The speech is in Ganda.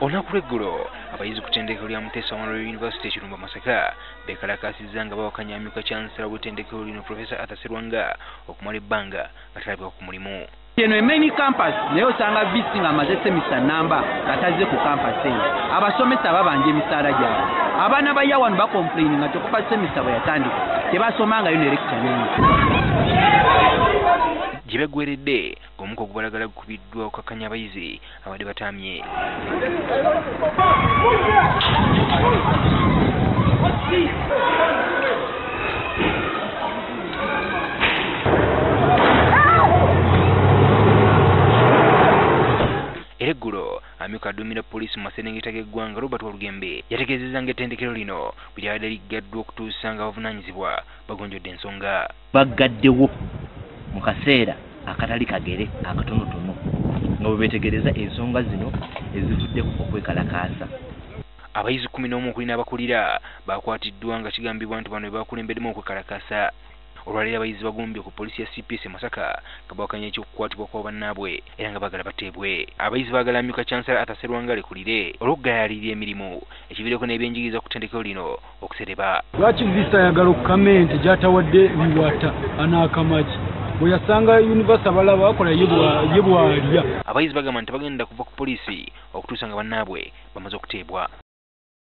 Olunaku lw'eggulo abayizi ku ttendekero lya Muteesa Memorial University Kirumba Masaka beekalakaasizza nga bawakanya amyuka chancellor w'ettendekero lino Professor Arthur Sserwanga okumala ebbanga nga talabika ku mulimu. Eno main campus naye osanga visi ng'amaze semester namba nga tazze ku campus eyo. Abasomesa babanja emisaala gyabwe. Abaana ba yawan bakomplaini nga tekuba semester bwe yatandika tebasomangayo ne lecture n'ensi. Gye baggweredde ng'omuko gubalagala gukubiddwa okukakanya abayizi abadde batamye. Eggulo amyuka aduumira poliisi mu maserengeta g'eggwanga Robert Walugembe yategeezezza ng'ettendekero lino bwe lyabadde liggaddwa okutuusa nga bavunaanyizibwa bagonjodde ensonga. Baggaddewo mu kaseera akatali kagere akatonotono nga bwe beetegereza ensonga zino ezivudde ku okwekalakaasa. Abayizi 11 okuli n'abakulira baakwatiddwa nga kigambibwa nti bano be baakulembeddemu okwekalakaasa. Olwaleero abayizi bagumbye ku poliisi ya CPS Masaka nga bawakanya eky'okukwatibwa kwa bannaabwe era nga baagala bateebwe. Abayizi baagala amyuka chancellor Arthur Sserwanga alekulire olw'okugayaalirira emirimu ekiviireko n'ebyenjigiriza ku ttendekero lino okusereba. Lwaki visa ayagala okukamenti gy'atawadde biwata anaakamaki bwe yasanga yunivasite abalala bakola ye bwalya. Abayizi bagamba nti bagenda kuva ku poliisi okutuusa nga bannaabwe bamaze okuteebwa.